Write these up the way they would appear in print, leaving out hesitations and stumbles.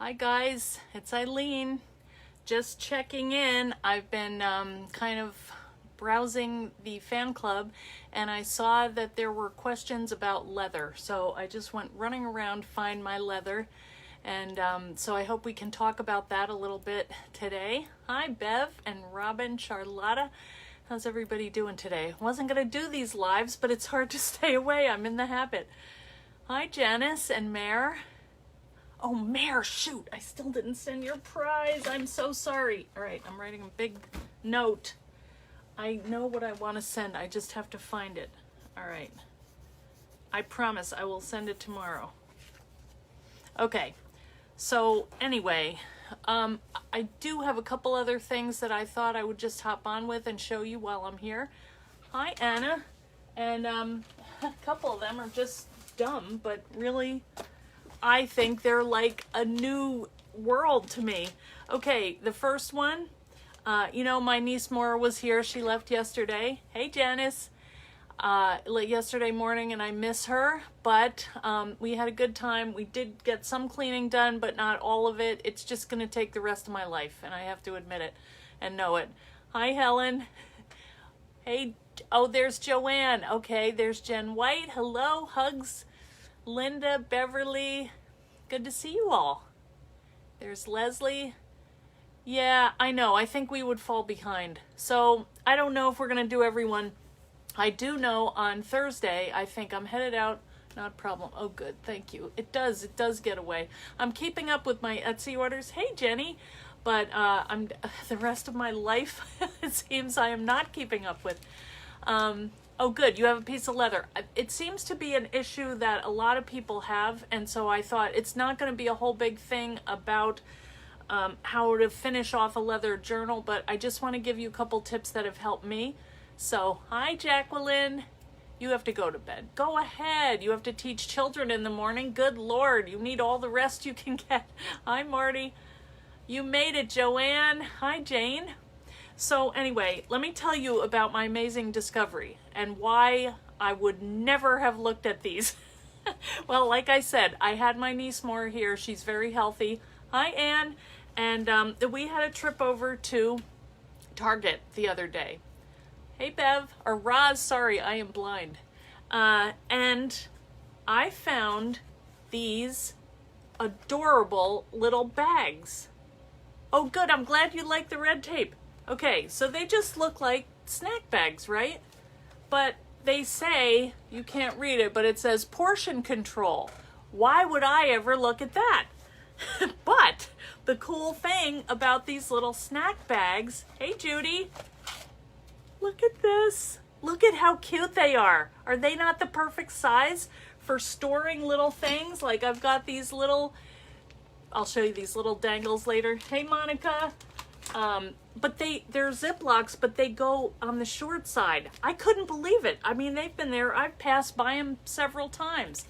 Hi guys, it's Eileen. Just checking in. I've been kind of browsing the fan club and I saw that there were questions about leather. So I just went running around to find my leather. And so I hope we can talk about that a little bit today. Hi Bev and Robin, Charlotta. How's everybody doing today? Wasn't gonna do these lives, but it's hard to stay away. I'm in the habit. Hi Janice and Mare. Oh, Mare, shoot, I still didn't send your prize. I'm so sorry. All right, I'm writing a big note. I know what I want to send. I just have to find it. All right. I promise I will send it tomorrow. Okay, so anyway, I do have a couple other things that I thought I would just hop on with and show you while I'm here. Hi, Anna. And a couple of them are just dumb, but really, I think they're like a new world to me. Okay, the first one, you know, my niece Maura was here. She left yesterday. Hey, Janice. Yesterday morning, and I miss her, but we had a good time. We did get some cleaning done, but not all of it. It's just going to take the rest of my life, and I have to admit it and know it. Hi, Helen. Hey, oh, there's Joanne. Okay, there's Jen White. Hello, hugs. Linda, Beverly, good to see you all. There's Leslie. Yeah, I know. I think we would fall behind. So I don't know if we're going to do everyone. I do know on Thursday, I think I'm headed out. Not a problem. Oh, good. Thank you. It does get away. I'm keeping up with my Etsy orders. Hey, Jenny. But I'm the rest of my life, it seems I am not keeping up with. Oh, good. You have a piece of leather. It seems to be an issue that a lot of people have, and so I thought it's not going to be a whole big thing about how to finish off a leather journal, but I just want to give you a couple tips that have helped me. So, hi, Jacqueline. You have to go to bed. Go ahead. You have to teach children in the morning. Good Lord. You need all the rest you can get. Hi, Marty. You made it, Joanne. Hi, Jane. So anyway, let me tell you about my amazing discovery and why I would never have looked at these. Well, like I said, I had my niece Maura here. She's very healthy. Hi, Anne. And we had a trip over to Target the other day. Hey, Bev. Or Roz, sorry, I am blind. And I found these adorable little bags. Oh, good. I'm glad you like the red tape. Okay, so they just look like snack bags, right? But they say, you can't read it, but it says portion control. Why would I ever look at that? But the cool thing about these little snack bags, hey Judy, look at this. Look at how cute they are. Are they not the perfect size for storing little things? Like I've got these little, I'll show you these little dangles later. Hey Monica. But they're Ziplocs, but they go on the short side. I couldn't believe it. I mean, they've been there. I've passed by them several times,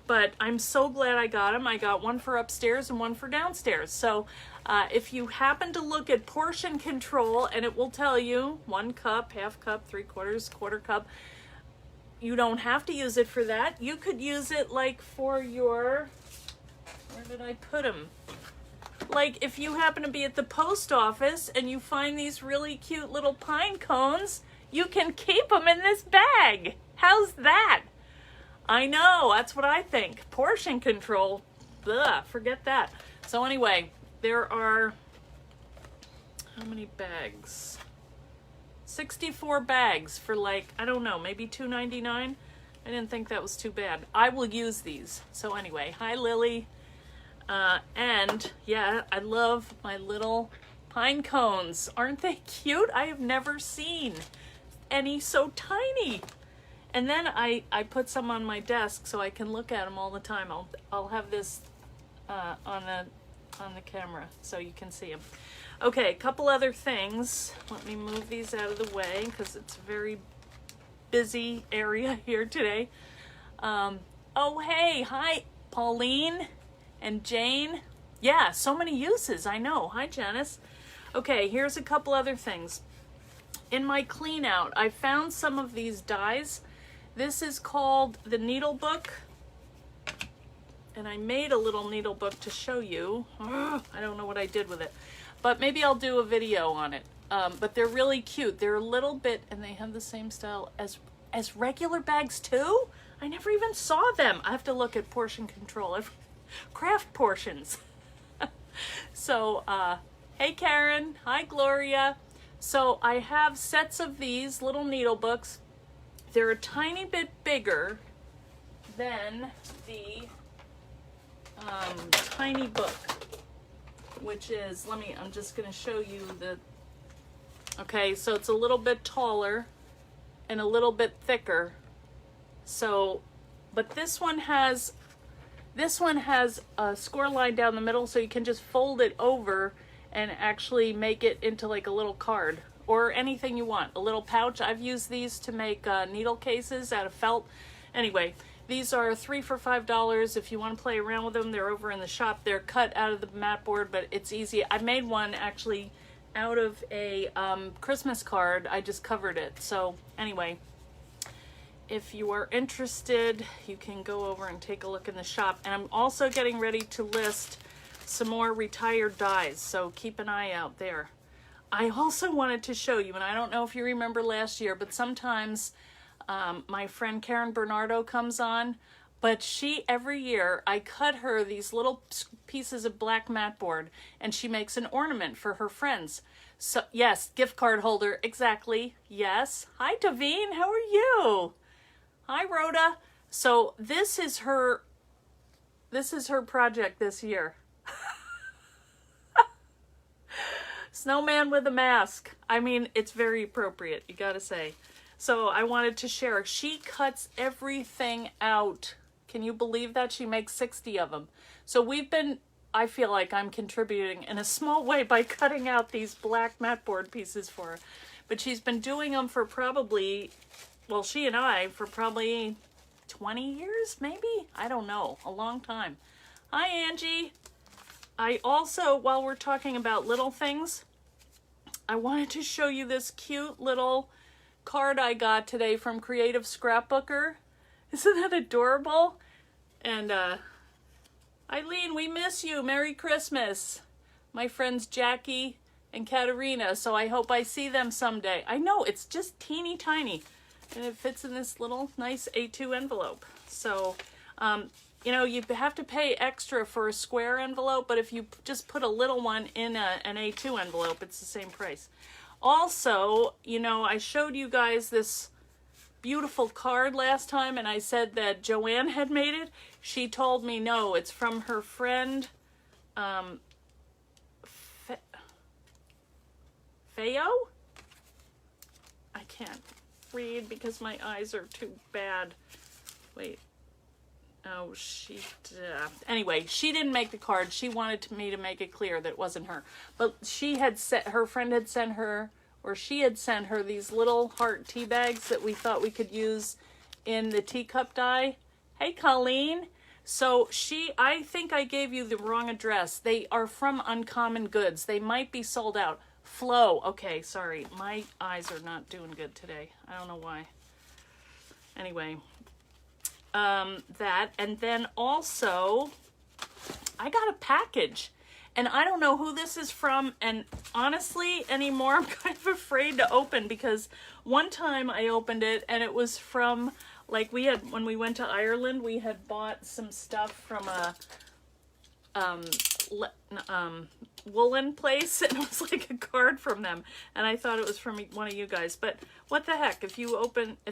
but I'm so glad I got them. I got one for upstairs and one for downstairs. So if you happen to look at portion control, and it will tell you 1 cup, half cup, 3/4, quarter cup, you don't have to use it for that. You could use it like for your, where did I put them? Like if you happen to be at the post office and you find these really cute little pine cones, you can keep them in this bag. How's that? I know, that's what I think. Portion control, ugh, forget that. So anyway, there are, how many bags? 64 bags for like, I don't know, maybe $2.99. I didn't think that was too bad. I will use these. So anyway, hi Lily. And yeah, I love my little pine cones. Aren't they cute? I have never seen any so tiny. And then I put some on my desk so I can look at them all the time. I'll have this on the camera so you can see them. Okay, a couple other things. Let me move these out of the way because it's a very busy area here today. Oh hey, hi Pauline. And Jane, yeah, so many uses, I know. Hi, Janice. Okay, here's a couple other things. In my clean out, I found some of these dies. This is called the Needle Book. And I made a little needle book to show you. Ugh, I don't know what I did with it, but maybe I'll do a video on it. But they're really cute. They're a little bit, and they have the same style as regular bags too. I never even saw them. I have to look at portion control. Craft portions. So, hey Karen, hi Gloria. So I have sets of these little needle books. They're a tiny bit bigger than the tiny book, which is, I'm just going to show you the, okay, so it's a little bit taller and a little bit thicker. So, but this one has a score line down the middle, so you can just fold it over and actually make it into like a little card or anything you want. A little pouch. I've used these to make needle cases out of felt. Anyway, these are 3 for $5. If you want to play around with them, they're over in the shop. They're cut out of the mat board, but it's easy. I made one actually out of a Christmas card. I just covered it. So anyway, if you are interested, you can go over and take a look in the shop. And I'm also getting ready to list some more retired dies, so keep an eye out there. I also wanted to show you, and I don't know if you remember last year, but sometimes my friend Karen Bernardo comes on, but every year I cut her these little pieces of black mat board and she makes an ornament for her friends. So yes, gift card holder, exactly, yes. Hi Davine, how are you? Hi Rhoda. So this is her project this year. Snowman with a mask. I mean, it's very appropriate, you gotta say. So I wanted to share. She cuts everything out. Can you believe that? She makes 60 of them. So I feel like I'm contributing in a small way by cutting out these black mat board pieces for her. But she's been doing them for probably, well, she and I, for probably 20 years, maybe? I don't know, a long time. Hi, Angie. I also, while we're talking about little things, I wanted to show you this cute little card I got today from Creative Scrapbooker. Isn't that adorable? And Eileen, we miss you. Merry Christmas. My friends Jackie and Katerina, so I hope I see them someday. I know, it's just teeny tiny, and it fits in this little nice A2 envelope. So, you know, you have to pay extra for a square envelope, but if you just put a little one in an A2 envelope, it's the same price. Also, you know, I showed you guys this beautiful card last time, and I said that Joanne had made it. She told me no, it's from her friend Feo? I can't read because my eyes are too bad. Wait. Oh, anyway, she didn't make the card. She wanted me to make it clear that it wasn't her. But her friend had sent her, or she had sent her these little heart tea bags that we thought we could use in the teacup die. Hey, Colleen. So I think I gave you the wrong address. They are from Uncommon Goods. They might be sold out. Flo. Okay, sorry. My eyes are not doing good today. I don't know why. Anyway. That, and then also I got a package, and I don't know who this is from, and honestly anymore I'm kind of afraid to open, because one time I opened it and it was from, like, when we went to Ireland, we had bought some stuff from a woolen place, and it was like a card from them, and I thought it was from one of you guys. But what the heck, if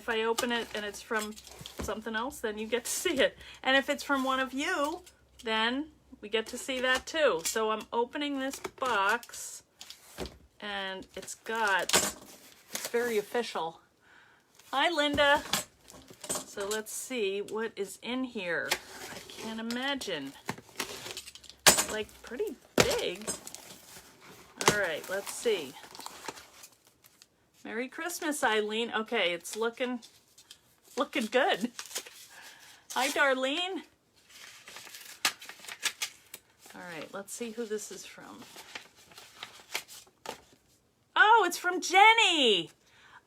I open it and it's from something else, then you get to see it, and if it's from one of you, then we get to see that too. So I'm opening this box, and it's very official. Hi Linda. So let's see what is in here. I can't imagine. Like, pretty big. All right, let's see. Merry Christmas, Eileen. Okay, it's looking good. Hi, Darlene. All right, let's see who this is from. Oh, it's from Jenny.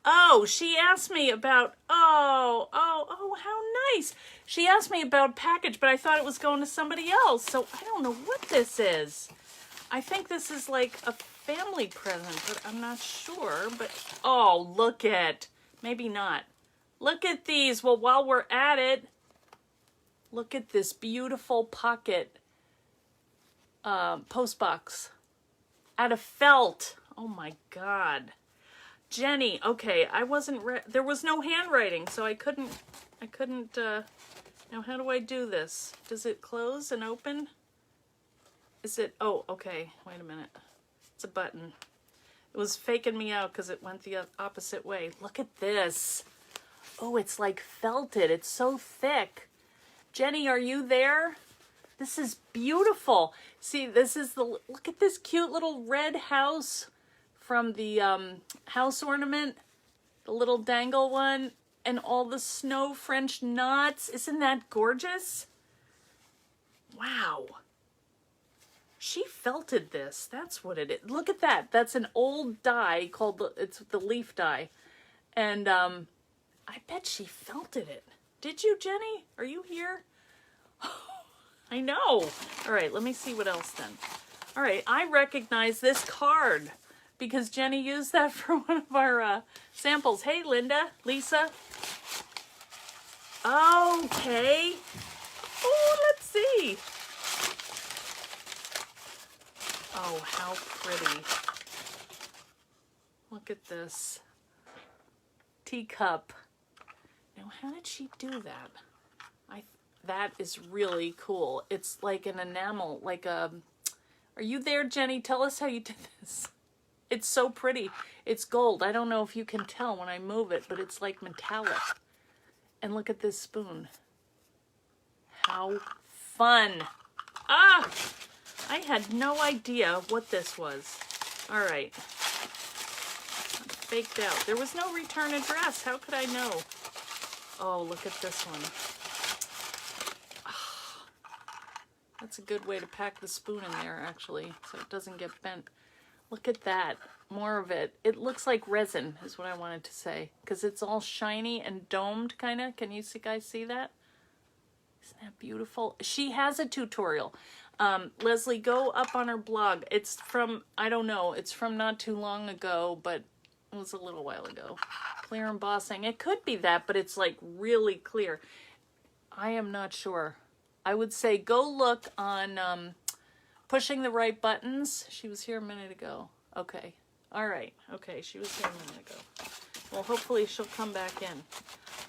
Oh, she asked me about, how nice. She asked me about package, but I thought it was going to somebody else. So I don't know what this is. I think this is like a family present, but I'm not sure. But, oh, look at, maybe not. Look at these. Well, while we're at it, look at this beautiful pocket post box out of felt. Oh my God. Jenny, okay, I wasn't, there was no handwriting, so I couldn't, now how do I do this? Does it close and open? Is it, oh, okay, wait a minute. It's a button. It was faking me out because it went the opposite way. Look at this. Oh, it's like felted. It's so thick. Jenny, are you there? This is beautiful. See, this is the, look at this cute little red house from the house ornament, the little dangle one, and all the snow French knots. Isn't that gorgeous? Wow. She felted this. That's what it is. Look at that. That's an old die called, it's the leaf die. And I bet she felted it. Did you, Jenny? Are you here? I know. All right, let me see what else then. All right, I recognize this card because Jenny used that for one of our samples. Hey, Linda, Lisa. Okay. Oh, let's see. Oh, how pretty. Look at this. Teacup. Now, how did she do that? That is really cool. It's like an enamel, like a... Are you there, Jenny? Tell us how you did this. It's so pretty. It's gold. I don't know if you can tell when I move it, but it's like metallic. And look at this spoon. How fun. Ah! I had no idea what this was. All right. Faked out. There was no return address. How could I know? Oh, look at this one. That's a good way to pack the spoon in there, actually, so it doesn't get bent. Look at that. More of it. It looks like resin, is what I wanted to say, because it's all shiny and domed, kind of. Can you guys see that? Isn't that beautiful? She has a tutorial. Leslie, go up on her blog. It's from, I don't know, it's from not too long ago, but it was a little while ago. Clear embossing. It could be that, but it's like really clear. I am not sure. I would say go look on Pushing the Right Buttons. She was here a minute ago. Okay. All right. Okay, she was here a minute ago. Well, hopefully she'll come back in.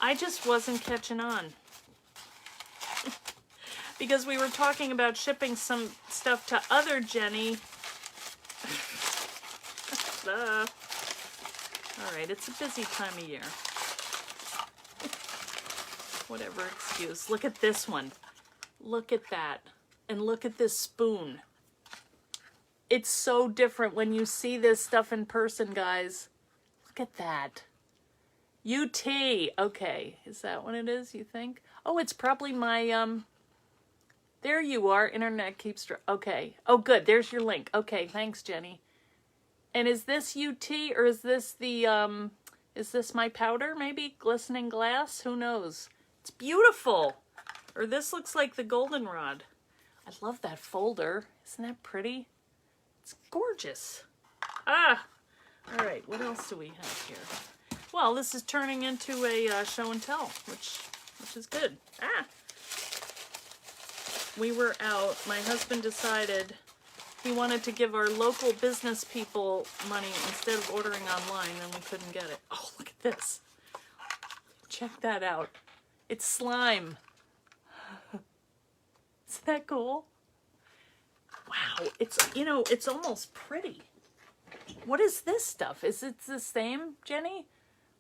I just wasn't catching on. Because we were talking about shipping some stuff to other Jenny. All right, it's a busy time of year. Whatever excuse. Look at this one. Look at that. And look at this spoon. It's so different when you see this stuff in person, guys. Look at that. UT. Okay. Is that what it is, you think? Oh, it's probably my, there you are. Internet keeps, okay. Oh, good. There's your link. Okay. Thanks, Jenny. And is this UT or is this the, is this my powder, maybe? Glistening glass? Who knows? It's beautiful. Or this looks like the goldenrod. I love that folder. Isn't that pretty? It's gorgeous. Ah! All right, what else do we have here? Well, this is turning into a show and tell, which is good. Ah! We were out. My husband decided he wanted to give our local business people money instead of ordering online, and we couldn't get it. Oh, look at this. Check that out. It's slime. Isn't that cool? Wow, it's, you know, it's almost pretty. What is this stuff? Is it the same, Jenny?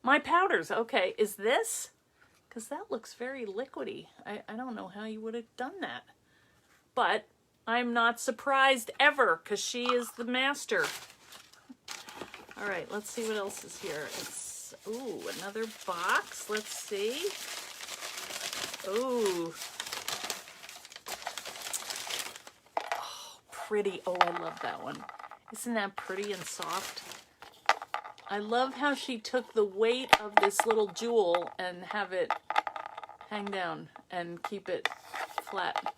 My powders, okay. Is this? Because that looks very liquidy. I don't know how you would have done that. But I'm not surprised ever, because she is the master. All right, let's see what else is here. It's, ooh, another box. Let's see. Ooh. Oh, pretty. Oh, I love that one. Isn't that pretty and soft? I love how she took the weight of this little jewel and have it hang down and keep it flat.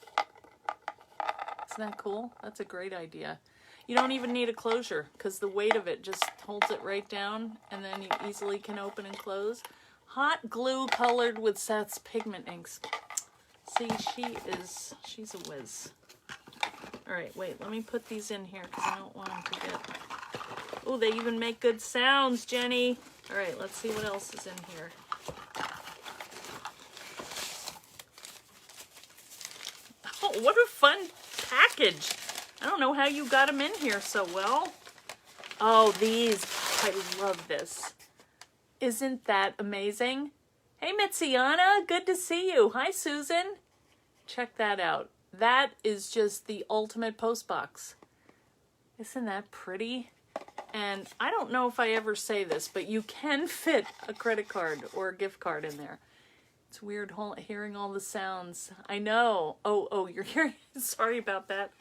Isn't that cool? That's a great idea. You don't even need a closure because the weight of it just holds it right down, and then you easily can open and close. Hot glue colored with Seth's Pigment Inks. See, she's a whiz. All right, wait, let me put these in here because I don't want them to get... Oh, they even make good sounds, Jenny. All right, let's see what else is in here. Oh, what a fun package. I don't know how you got them in here so well. Oh, these, I love this. Isn't that amazing? Hey, Mitziana, good to see you. Hi, Susan. Check that out. That is just the ultimate post box. Isn't that pretty? And I don't know if I ever say this, but you can fit a credit card or a gift card in there. It's weird hearing all the sounds. I know. Oh, you're hearing. Sorry about that.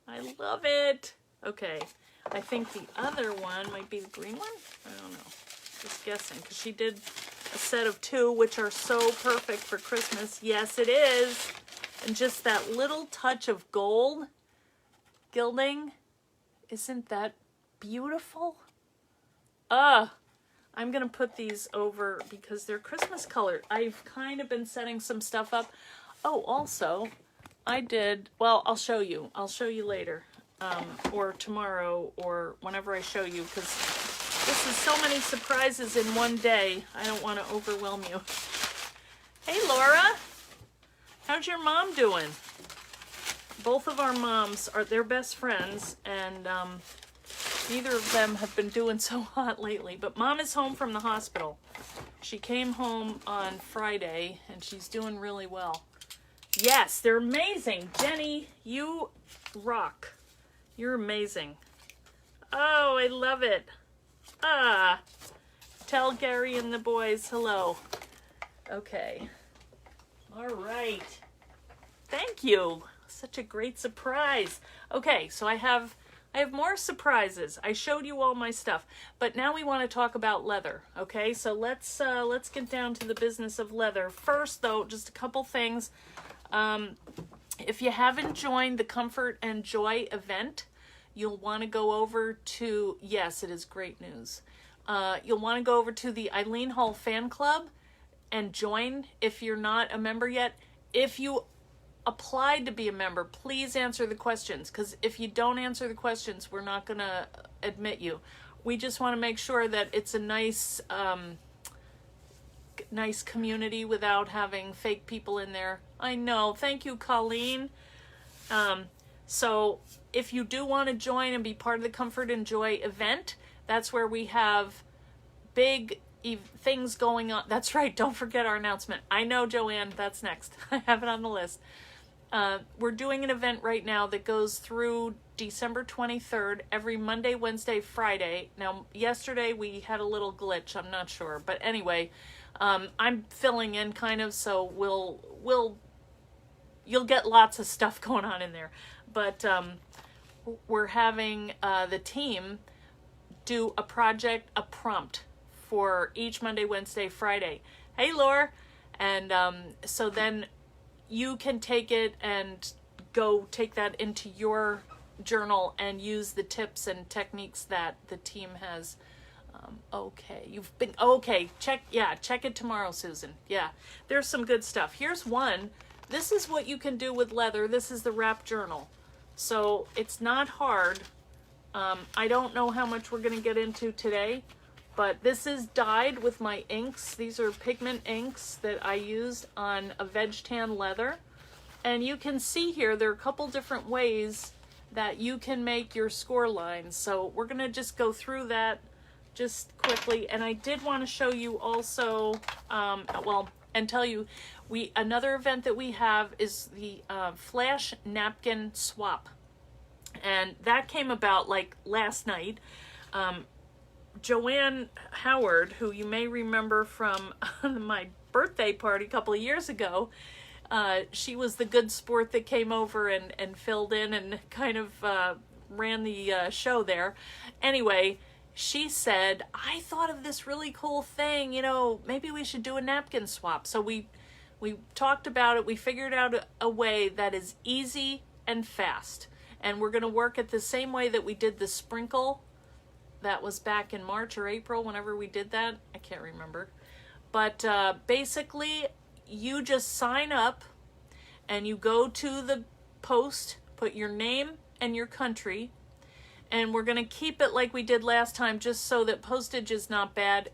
I love it. Okay. I think the other one might be the green one. I don't know. Just guessing, because she did a set of 2, which are so perfect for Christmas. Yes, it is. And just that little touch of gold gilding. Isn't that beautiful? I'm going to put these over because they're Christmas colored. I've kind of been setting some stuff up. Oh, also, I did, well, I'll show you. I'll show you later, or tomorrow, or whenever I show you, because this is so many surprises in one day. I don't want to overwhelm you. Hey, Laura. How's your mom doing? Both of our moms they're best friends, and neither of them have been doing so hot lately, but Mom is home from the hospital. She came home on Friday, and she's doing really well. Yes, they're amazing. Jenny, you rock. You're amazing. Oh, I love it. Tell Gary and the boys hello. Okay. All right. Thank you. Such a great surprise. Okay, so I have more surprises. I showed you all my stuff, but now we want to talk about leather. Okay, so let's get down to the business of leather. First, though, just a couple things. If you haven't joined the Comfort and Joy event, you'll want to go over to, yes, it is great news. You'll want to go over to the Eileen Hall fan club and join if you're not a member yet. If you applied to be a member, please answer the questions, because if you don't answer the questions, we're not going to admit you. We just want to make sure that it's a nice community without having fake people in there. I know. Thank you, Colleen. So if you do want to join and be part of the Comfort and Joy event, that's where we have big things going on. That's right. Don't forget our announcement. I know, Joanne, that's next. I have it on the list. We're doing an event right now that goes through December 23rd, every Monday, Wednesday, Friday. Now, yesterday we had a little glitch. I'm not sure. But anyway, I'm filling in kind of, so you'll get lots of stuff going on in there. But we're having the team do a project, a prompt for each Monday, Wednesday, Friday. Hey, Laura. And so then you can take it and go take that into your journal and use the tips and techniques that the team has. Check it tomorrow, Susan. Yeah, there's some good stuff. Here's one. This is what you can do with leather. This is the wrap journal. So it's not hard. I don't know how much we're going to get into today, but this is dyed with my inks. These are pigment inks that I used on a veg tan leather. And you can see here, there are a couple different ways that you can make your score lines. So we're going to just go through that just quickly. And I did want to show you also, and tell you, another event that we have is the Flash Napkin Swap. And that came about like last night. Joanne Howard, who you may remember from my birthday party a couple of years ago, she was the good sport that came over and filled in and kind of ran the show there. Anyway, she said, I thought of this really cool thing, maybe we should do a napkin swap. So we We talked about it. We figured out a way that is easy and fast. And we're going to work it the same way that we did the sprinkle. That was back in March or April, whenever we did that. I can't remember. But basically, you just sign up and you go to the post, put your name and your country, and we're going to keep it like we did last time, just so that postage is not bad.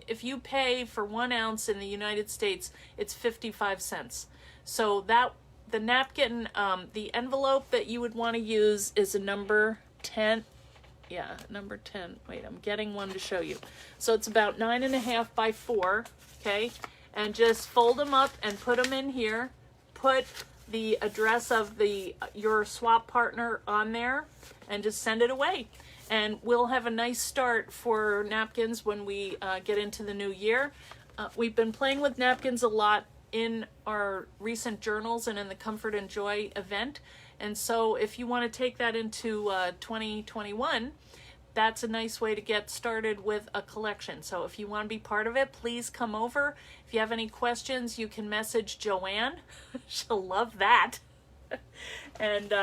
If you pay for 1 ounce in the United States, it's 55 cents. So that the napkin, the envelope that you would want to use is a number 10. Yeah, number 10. Wait, I'm getting one to show you. So it's about 9.5 by 4, okay? And just fold them up and put them in here. Put the address of your swap partner on there and just send it away. And we'll have a nice start for napkins when we get into the new year. We've been playing with napkins a lot in our recent journals and in the Comfort and Joy event. And so if you want to take that into 2021, that's a nice way to get started with a collection. So if you want to be part of it, please come over. If you have any questions, you can message Joanne. She'll love that. And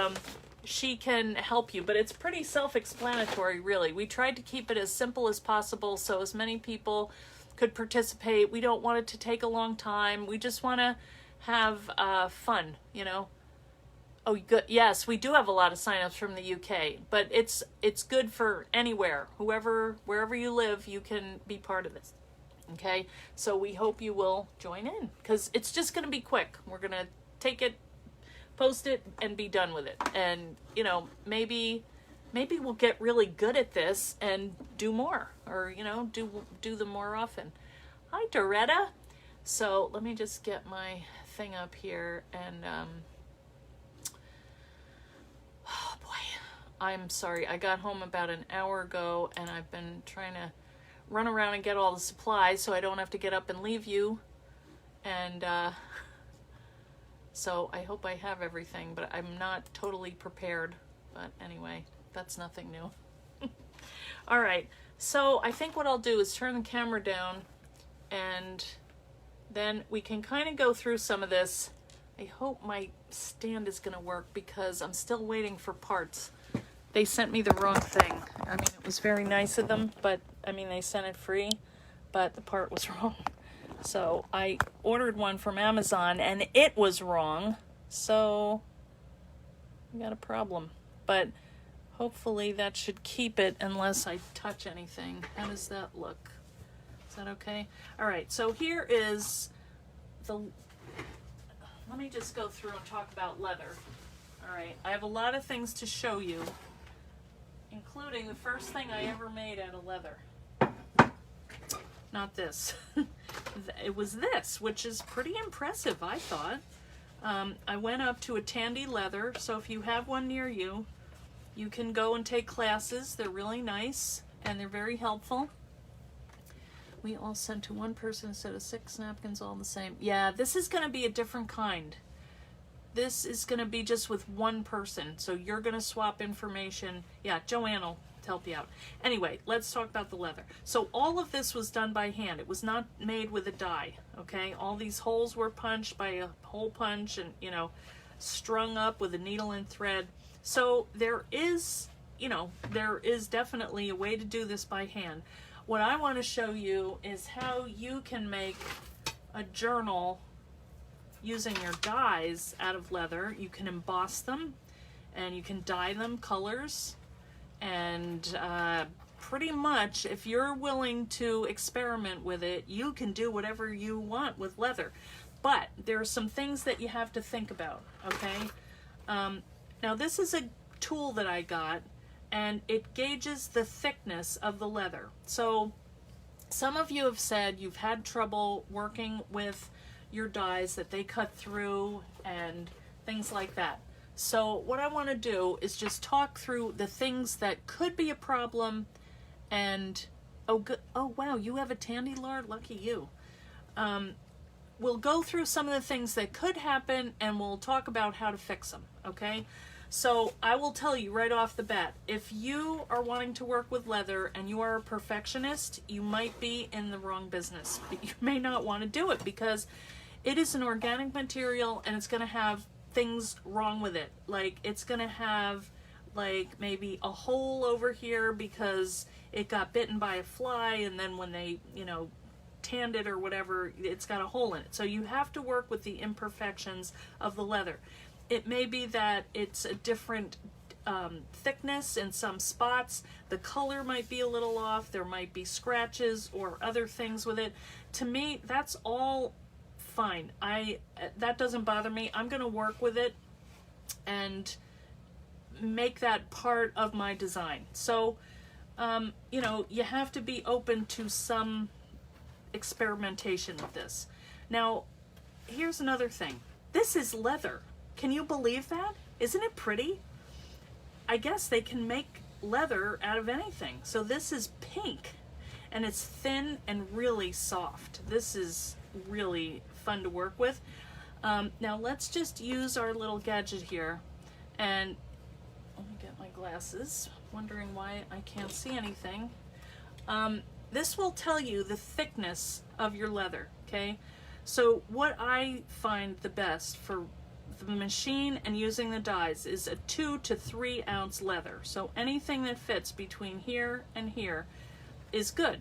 she can help you. But it's pretty self-explanatory, really. We tried to keep it as simple as possible so as many people could participate. We don't want it to take a long time. We just want to have fun, you know. Oh, good. Yes, we do have a lot of signups from the UK, but it's good for anywhere. Wherever you live, you can be part of this. Okay? So we hope you will join in, because it's just going to be quick. We're going to take it, post it, and be done with it. And, you know, maybe we'll get really good at this and do more, or, you know, do them more often. Hi, Doretta. So let me just get my thing up here, and oh boy, I'm sorry. I got home about an hour ago, and I've been trying to run around and get all the supplies so I don't have to get up and leave you. And so I hope I have everything, but I'm not totally prepared. But anyway, that's nothing new. All right, so I think what I'll do is turn the camera down, and then we can kind of go through some of this. I hope my stand is going to work, because I'm still waiting for parts. They sent me the wrong thing. I mean, it was very nice of them, but I mean, they sent it free, but the part was wrong. So I ordered one from Amazon and it was wrong. So we got a problem, but hopefully that should keep it unless I touch anything. How does that look? Is that okay? All right. So here is let me just go through and talk about leather. All right, I have a lot of things to show you, including the first thing I ever made out of leather. Not this. It was this, which is pretty impressive, I thought. I went up to a Tandy Leather, so if you have one near you, you can go and take classes. They're really nice, and they're very helpful. We all sent to one person instead of 6 napkins, all the same. Yeah, this is going to be a different kind. This is going to be just with one person. So you're going to swap information. Yeah, Joanne will help you out. Anyway, let's talk about the leather. So all of this was done by hand. It was not made with a die, okay? All these holes were punched by a hole punch and, you know, strung up with a needle and thread. So there is, you know, there is definitely a way to do this by hand. What I want to show you is how you can make a journal using your dies out of leather. You can emboss them, and you can dye them colors, and pretty much if you're willing to experiment with it, you can do whatever you want with leather. But there are some things that you have to think about, okay? Now this is a tool that I got, and it gauges the thickness of the leather. So some of you have said you've had trouble working with your dies, that they cut through and things like that. So what I want to do is just talk through the things that could be a problem. And oh wow, you have a Tandy Lard, lucky you. We'll go through some of the things that could happen, and we'll talk about how to fix them, okay? So I will tell you right off the bat, if you are wanting to work with leather and you are a perfectionist, you might be in the wrong business. But you may not want to do it, because it is an organic material, and it's going to have things wrong with it. Like, it's going to have like maybe a hole over here because it got bitten by a fly, and then when they, you know, tanned it or whatever, it's got a hole in it. So you have to work with the imperfections of the leather. It may be that it's a different thickness in some spots. The color might be a little off. There might be scratches or other things with it. To me, that's all fine. That doesn't bother me. I'm going to work with it and make that part of my design. So, you know, you have to be open to some experimentation with this. Now, here's another thing. This is leather. Can you believe that? Isn't it pretty? I guess they can make leather out of anything. So this is pink, and it's thin and really soft. This is really fun to work with. Now let's just use our little gadget here, and let me get my glasses. Wondering why I can't see anything. This will tell you the thickness of your leather, okay? So what I find the best for the machine and using the dies is a 2 to 3 ounce leather. So anything that fits between here and here is good.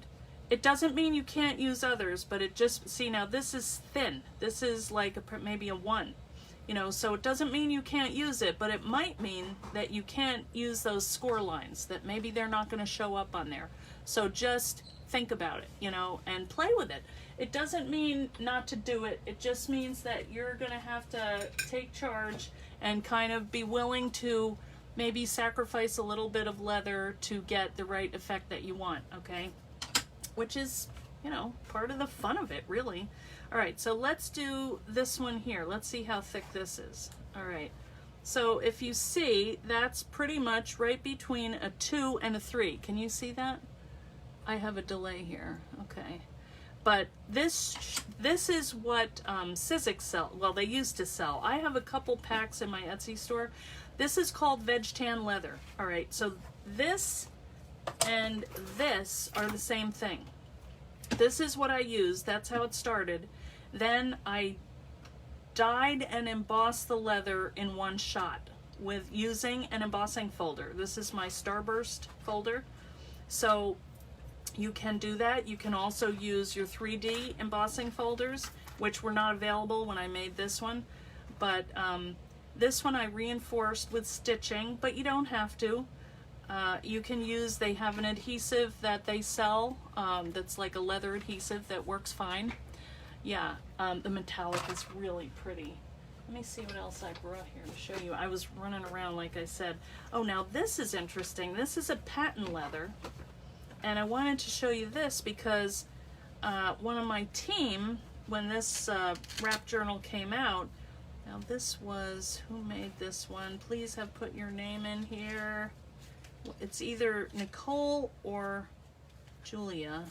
It doesn't mean you can't use others, but it just, see, now this is thin. This is like maybe a 1. You know, so it doesn't mean you can't use it, but it might mean that you can't use those score lines, that maybe they're not going to show up on there. So just think about it, you know, and play with it. It doesn't mean not to do it. It just means that you're going to have to take charge and kind of be willing to maybe sacrifice a little bit of leather to get the right effect that you want, okay? Which is, you know, part of the fun of it, really. All right, so let's do this one here. Let's see how thick this is. All right, so if you see, that's pretty much right between a 2 and a 3. Can you see that? I have a delay here, okay. But this is what Sizzix sell. Well, they used to sell. I have a couple packs in my Etsy store. This is called Veg Tan Leather. All right, so this and this are the same thing. This is what I used. That's how it started. Then I dyed and embossed the leather in one shot with using an embossing folder. This is my Starburst folder. So you can do that. You can also use your 3D embossing folders, which were not available when I made this one. But this one I reinforced with stitching, but you don't have to. You can use, they have an adhesive that they sell that's like a leather adhesive that works fine. Yeah, the metallic is really pretty. Let me see what else I brought here to show you. I was running around like I said. Oh, now this is interesting. This is a patent leather. And I wanted to show you this because one of my team, when this wrap journal came out, now this was, who made this one? Please have put your name in here. It's either Nicole or Julia.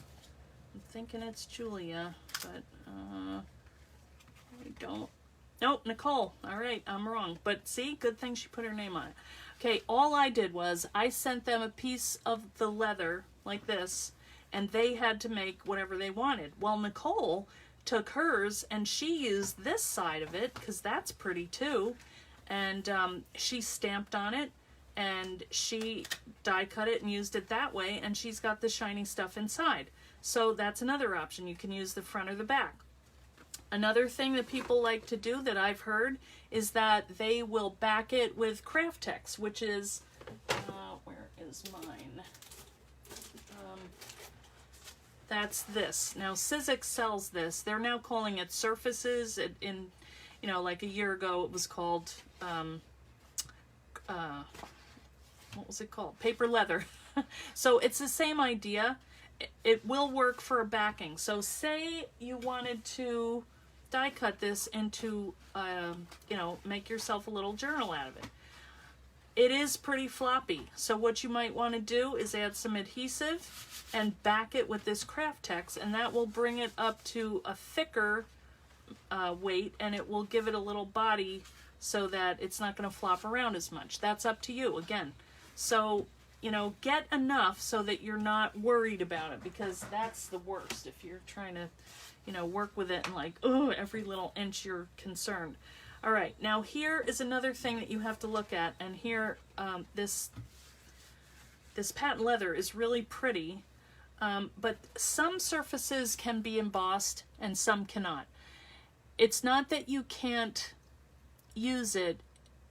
I'm thinking it's Julia, but I don't. Nope, Nicole. All right, I'm wrong. But see, good thing she put her name on it. Okay, all I did was I sent them a piece of the leather like this, and they had to make whatever they wanted. Well, Nicole took hers and she used this side of it because that's pretty too, and she stamped on it and she die cut it and used it that way, and she's got the shiny stuff inside. So that's another option. You can use the front or the back. Another thing that people like to do that I've heard is that they will back it with craft text, which is, where is mine? That's this. Now Sizzix sells this. They're now calling it surfaces. In you know, like a year ago it was called, what was it called? Paper leather. So it's the same idea. It will work for a backing. So say you wanted to die cut this into, you know, make yourself a little journal out of it. It is pretty floppy. So what you might want to do is add some adhesive and back it with this craft text, and that will bring it up to a thicker weight, and it will give it a little body so that it's not going to flop around as much. That's up to you again. So you know, get enough so that you're not worried about it, because that's the worst if you're trying to, you know, work with it and like, oh, every little inch you're concerned. All right, now here is another thing that you have to look at, and here, this patent leather is really pretty, but some surfaces can be embossed and some cannot. It's not that you can't use it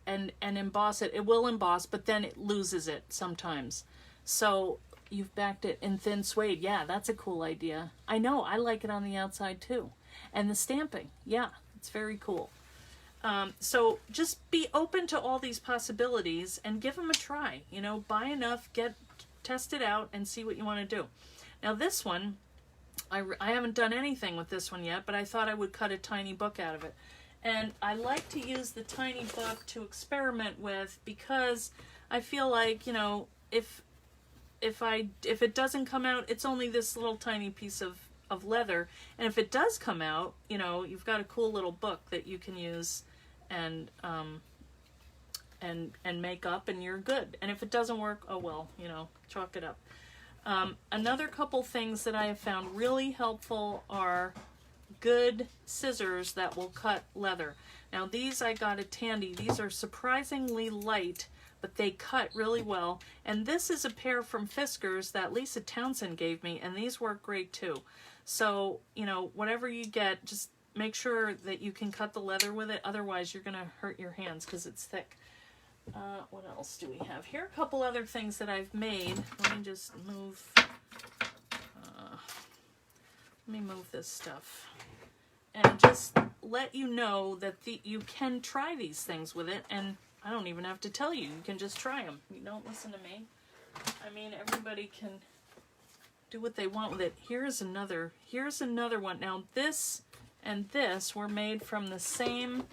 and emboss it. It will emboss, but then it loses it sometimes. So you've backed it in thin suede. Yeah, that's a cool idea. I know, I like it on the outside too. And the stamping, yeah, it's very cool. So just be open to all these possibilities and give them a try. You know, buy enough, test it out and see what you want to do. Now this one, I haven't done anything with this one yet, but I thought I would cut a tiny book out of it. And I like to use the tiny book to experiment with, because I feel like, you know, if it doesn't come out, it's only this little tiny piece of leather. And if it does come out, you know, you've got a cool little book that you can use and make up, and you're good. And if it doesn't work, oh well, you know, chalk it up. Another couple things that I have found really helpful are good scissors that will cut leather. Now these I got at Tandy. These are surprisingly light, but they cut really well. And this is a pair from Fiskars that Lisa Townsend gave me, and these work great too. So, you know, whatever you get, just make sure that you can cut the leather with it. Otherwise, you're going to hurt your hands because it's thick. What else do we have here? A couple other things that I've made. Let me just move. Let me move this stuff. And just let you know that you can try these things with it. And I don't even have to tell you. You can just try them. You don't listen to me. I mean, everybody can do what they want with it. Here's another one. Now this and this were made from the same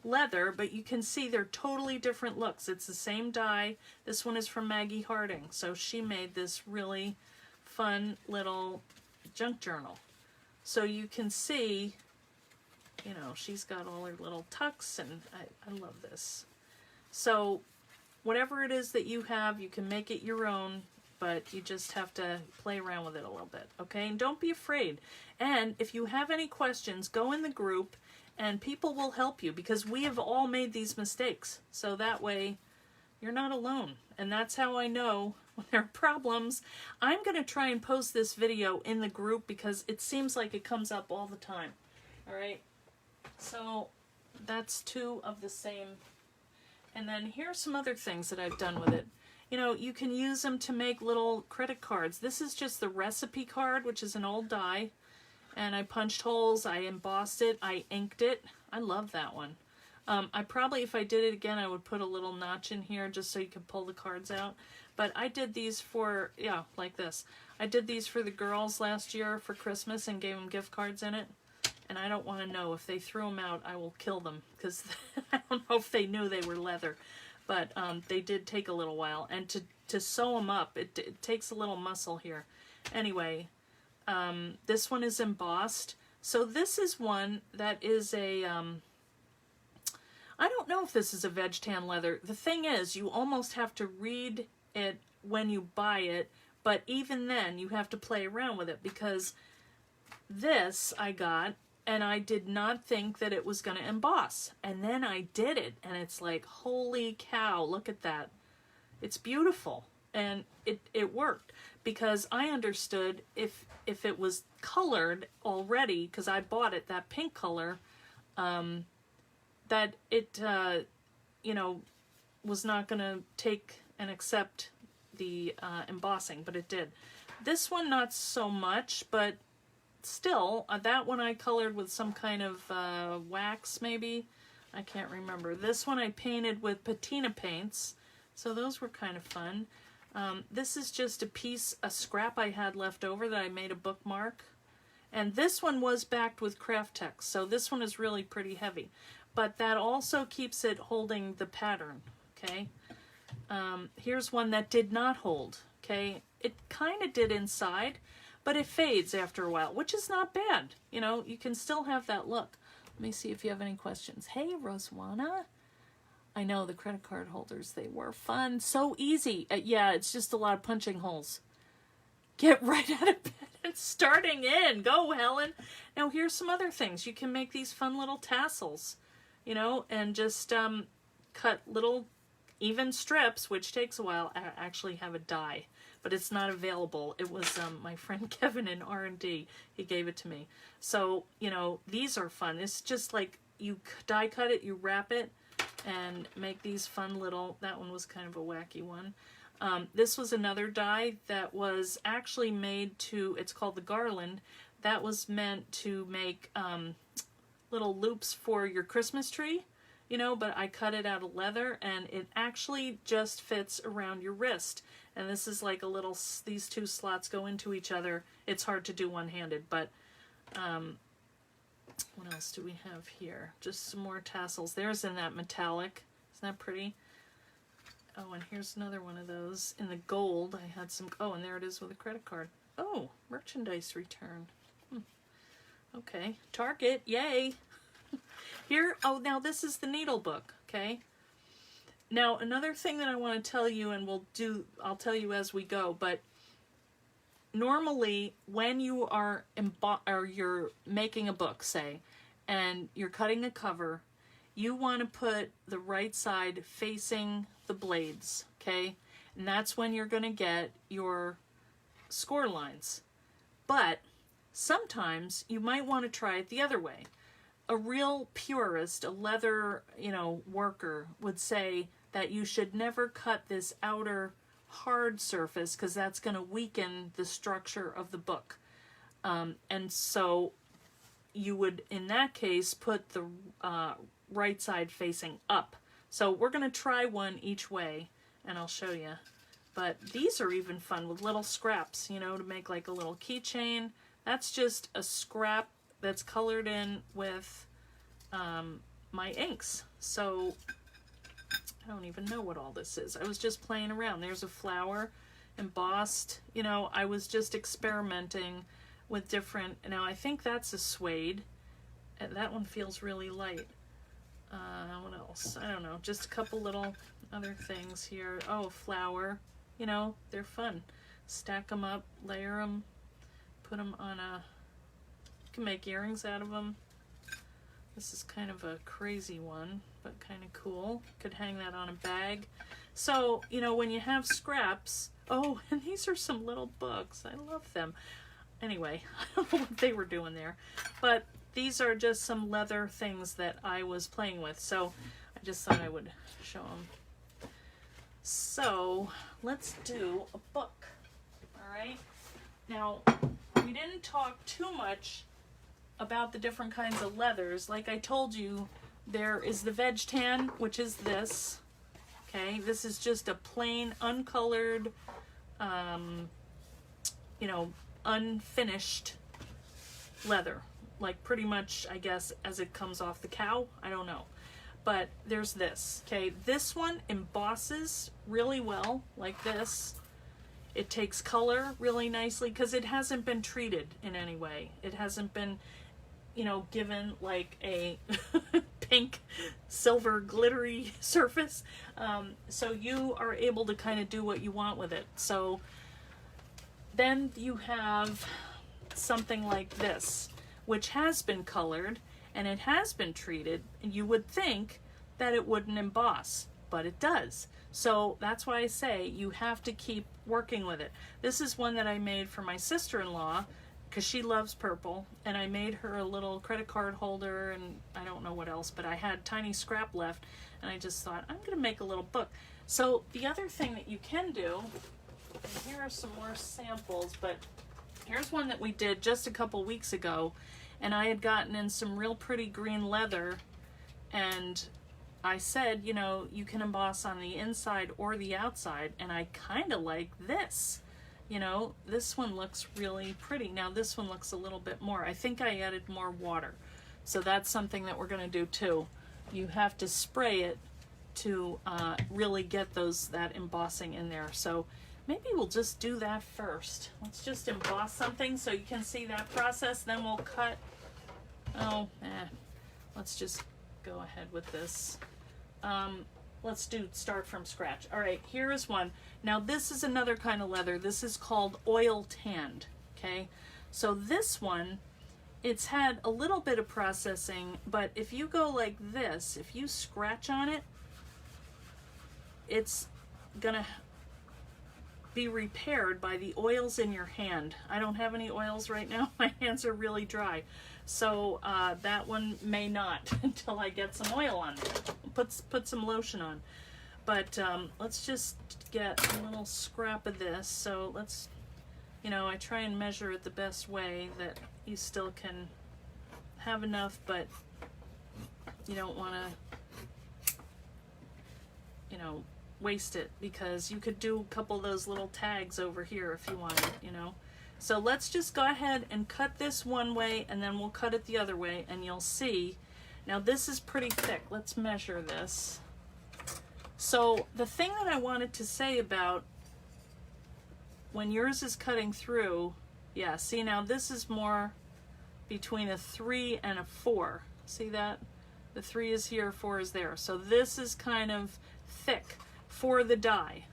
leather, but you can see they're totally different looks. It's the same dye. This one is from Maggie Harding. So she made this really fun little junk journal. So you can see, you know, she's got all her little tucks, and I love this. So whatever it is that you have, you can make it your own, but you just have to play around with it a little bit, okay? And don't be afraid. And if you have any questions, go in the group and people will help you, because we have all made these mistakes. So that way you're not alone. And that's how I know when there are problems. I'm going to try and post this video in the group because it seems like it comes up all the time. All right. So that's two of the same. And then here's some other things that I've done with it. You know, you can use them to make little credit cards. This is just the recipe card, which is an old die. And I punched holes, I embossed it, I inked it. I love that one. I probably, if I did it again, I would put a little notch in here just so you could pull the cards out. But I did these for, yeah, like this. I did these for the girls last year for Christmas and gave them gift cards in it. And I don't want to know. If they threw them out, I will kill them, because I don't know if they knew they were leather. But they did take a little while. And to sew them up, it takes a little muscle here. Anyway, this one is embossed. So this is one that is a, I don't know if this is a veg tan leather. The thing is, you almost have to read it when you buy it, but even then you have to play around with it, because this I got and I did not think that it was going to emboss, and then I did it and it's like, holy cow, look at that. It's beautiful, and it worked, because I understood if it was colored already, because I bought it that pink color, that it you know, was not going to take and accept the embossing, but it did. This one not so much, but still, that one I colored with some kind of wax, maybe. I can't remember. This one I painted with patina paints, so those were kind of fun. This is just a scrap I had left over that I made a bookmark. And this one was backed with craft text, so this one is really pretty heavy. But that also keeps it holding the pattern, okay? Here's one that did not hold, okay? It kind of did inside, but it fades after a while, which is not bad. You know, you can still have that look. Let me see if you have any questions. Hey, Roswana. I know, the credit card holders, they were fun. So easy. Yeah, it's just a lot of punching holes. Get right out of bed and starting in. Go, Helen. Now, here's some other things. You can make these fun little tassels, you know, and just cut little even strips, which takes a while. I actually have a die, but it's not available. It was my friend Kevin in R&D. He gave it to me. So, you know, these are fun. It's just like you die cut it, you wrap it, and make these fun little, that one was kind of a wacky one. This was another die that was actually made to, it's called the Garland. That was meant to make little loops for your Christmas tree, you know, but I cut it out of leather and it actually just fits around your wrist. And this is like a little, these two slots go into each other. It's hard to do one-handed, but what else do we have here? Just some more tassels. There's in that metallic. Isn't that pretty? Oh, and here's another one of those. In the gold, I had some... Oh, and there it is with a credit card. Oh, merchandise return. Okay. Target, yay! Here, oh, now this is the needle book, okay? Now, another thing that I want to tell you, and I'll tell you as we go, but normally when you are you're making a book, say, and you're cutting a cover, you want to put the right side facing the blades, okay? And that's when you're going to get your score lines. But sometimes you might want to try it the other way. A real purist, a leather, you know, worker would say that you should never cut this outer hard surface because that's going to weaken the structure of the book. And so you would, in that case, put the right side facing up. So we're going to try one each way, and I'll show you. But these are even fun with little scraps, you know, to make like a little keychain. That's just a scrap that's colored in with my inks. So I don't even know what all this is. I was just playing around. There's a flower, embossed. You know, I was just experimenting with different... Now, I think that's a suede. That one feels really light. What else? I don't know. Just a couple little other things here. Oh, flower. You know, they're fun. Stack them up, layer them, put them on a... You can make earrings out of them. This is kind of a crazy one, but kind of cool. Could hang that on a bag. So, you know, when you have scraps... Oh, and these are some little books. I love them. Anyway, I don't know what they were doing there. But these are just some leather things that I was playing with. So I just thought I would show them. So let's do a book. All right. Now, we didn't talk too much about the different kinds of leathers. Like I told you, there is the veg tan, which is this. Okay, this is just a plain, uncolored, you know, unfinished leather. Like pretty much, I guess, as it comes off the cow. I don't know. But there's this. Okay, this one embosses really well, like this. It takes color really nicely because it hasn't been treated in any way. It hasn't been, you know, given like a pink, silver, glittery surface. So you are able to kind of do what you want with it. So then you have something like this, which has been colored and it has been treated, and you would think that it wouldn't emboss, but it does. So that's why I say you have to keep working with it. This is one that I made for my sister-in-law because she loves purple, and I made her a little credit card holder and I don't know what else, but I had tiny scrap left and I just thought I'm gonna make a little book. So the other thing that you can do, and here are some more samples, but here's one that we did just a couple weeks ago, and I had gotten in some real pretty green leather, and I said, you know, you can emboss on the inside or the outside, and I kind of like this. You know, this one looks really pretty. Now this one looks a little bit more. I think I added more water. So that's something that we're going to do too. You have to spray it to really get that embossing in there. So maybe we'll just do that first. Let's just emboss something so you can see that process. Then we'll cut. Let's just go ahead with this. let's start from scratch. All right, here is one. Now this is another kind of leather. This is called oil tanned, okay? So this one, it's had a little bit of processing, but if you go like this, if you scratch on it, it's gonna be repaired by the oils in your hand. I don't have any oils right now. My hands are really dry. So that one may not until I get some oil on there. Put some lotion on. But let's just get a little scrap of this. So let's, you know, I try and measure it the best way that you still can have enough, but you don't want to, you know, waste it, because you could do a couple of those little tags over here if you wanted, you know. So let's just go ahead and cut this one way, and then we'll cut it the other way, and you'll see. Now this is pretty thick. Let's measure this. So the thing that I wanted to say about when yours is cutting through, yeah, see, now this is more between a 3 and a 4. See that? The 3 is here, 4 is there. So this is kind of thick for the die,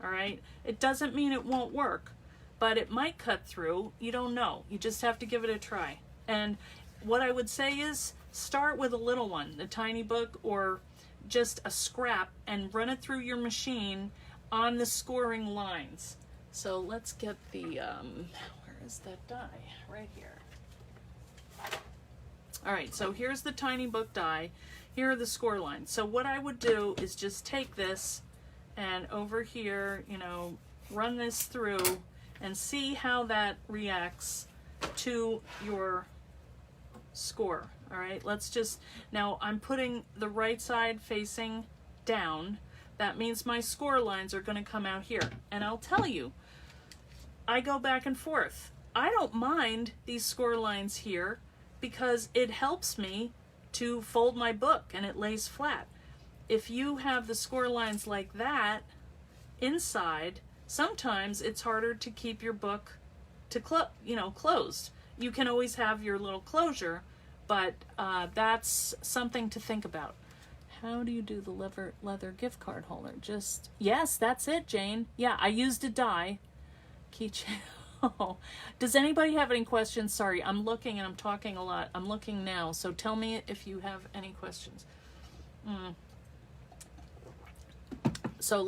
all right? It doesn't mean it won't work, but it might cut through. You don't know. You just have to give it a try. And what I would say is start with a little one, a tiny book or just a scrap, and run it through your machine on the scoring lines. So let's get the, where is that die? Right here. All right, so here's the tiny book die. Here are the score lines. So what I would do is just take this and over here, you know, run this through and see how that reacts to your score. All right, let's just, now I'm putting the right side facing down. That means my score lines are going to come out here. And I'll tell you, I go back and forth. I don't mind these score lines here because it helps me to fold my book and it lays flat. If you have the score lines like that inside, sometimes it's harder to keep your book to closed. You can always have your little closure, but that's something to think about. How do you do the leather gift card holder? Just, yes, that's it, Jane. Yeah, I used a die. Keychain. Oh. Does anybody have any questions? Sorry, I'm looking and I'm talking a lot. I'm looking now, so tell me if you have any questions. So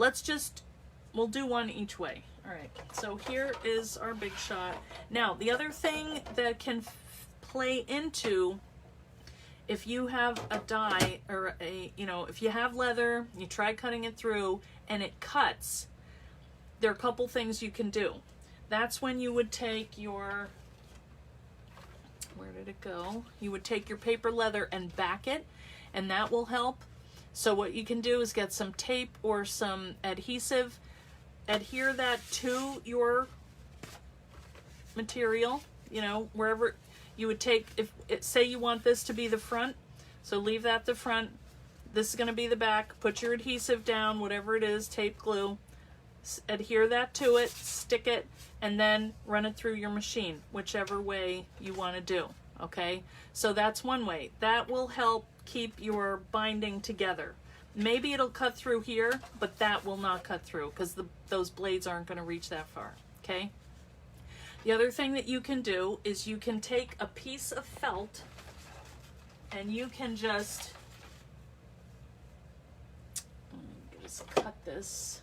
we'll do one each way. All right, so here is our big shot. Now, the other thing that can play into, if you have a die or if you have leather, you try cutting it through and it cuts, there are a couple things you can do. That's when you would take your, where did it go? You would take your paper leather and back it, and that will help. So what you can do is get some tape or some adhesive, adhere that to your material, you know, wherever you would take, say you want this to be the front, so leave that the front, this is going to be the back, put your adhesive down, whatever it is, tape, glue, adhere that to it, stick it, and then run it through your machine, whichever way you want to do, okay? So that's one way. That will help keep your binding together. Maybe it'll cut through here, but that will not cut through because those blades aren't going to reach that far, okay? The other thing that you can do is you can take a piece of felt and you can just cut this.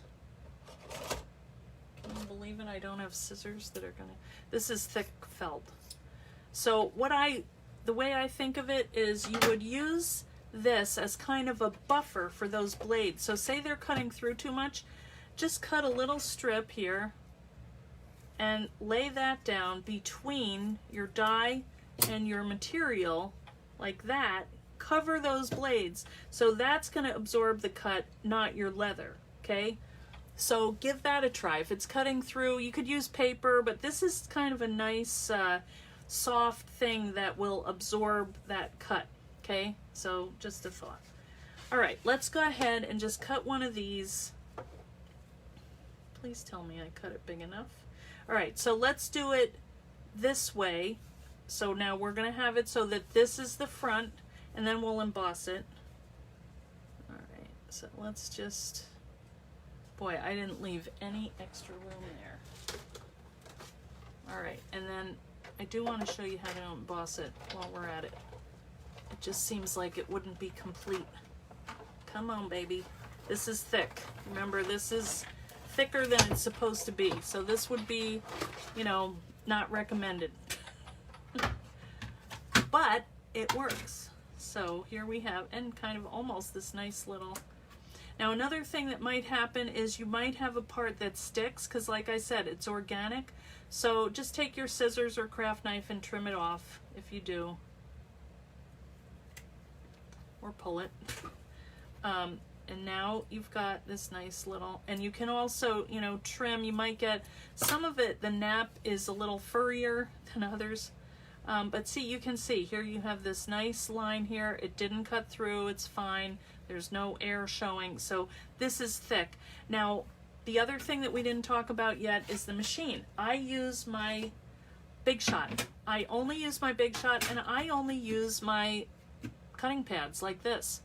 Can you believe it? I don't have scissors that are gonna, this is thick felt. So the way I think of it is you would use this as kind of a buffer for those blades. So say they're cutting through too much, just cut a little strip here and lay that down between your die and your material like that. Cover those blades. So that's going to absorb the cut, not your leather, okay? So give that a try. If it's cutting through, you could use paper, but this is kind of a nice soft thing that will absorb that cut, okay? So just a thought. All right, let's go ahead and just cut one of these. Please tell me I cut it big enough. All right, so let's do it this way. So now we're gonna have it so that this is the front, and then we'll emboss it. All right, So let's just, boy, I didn't leave any extra room there. All right, and then I do want to show you how to emboss it while we're at it. It just seems like it wouldn't be complete. Come on, baby. This is thick. Remember, this is thicker than it's supposed to be. So this would be, you know, not recommended. But it works. So here we have, and kind of almost this nice little. Now another thing that might happen is you might have a part that sticks, because like I said, it's organic. So just take your scissors or craft knife and trim it off if you do. Or pull it. And now you've got this nice little, and you can also, you know, trim. You might get some of it, the nap is a little furrier than others. But see, you can see here you have this nice line here. It didn't cut through, it's fine. There's no air showing. So this is thick. Now, the other thing that we didn't talk about yet is the machine. I use my Big Shot. I only use my Big Shot, and I only use my cutting pads like this.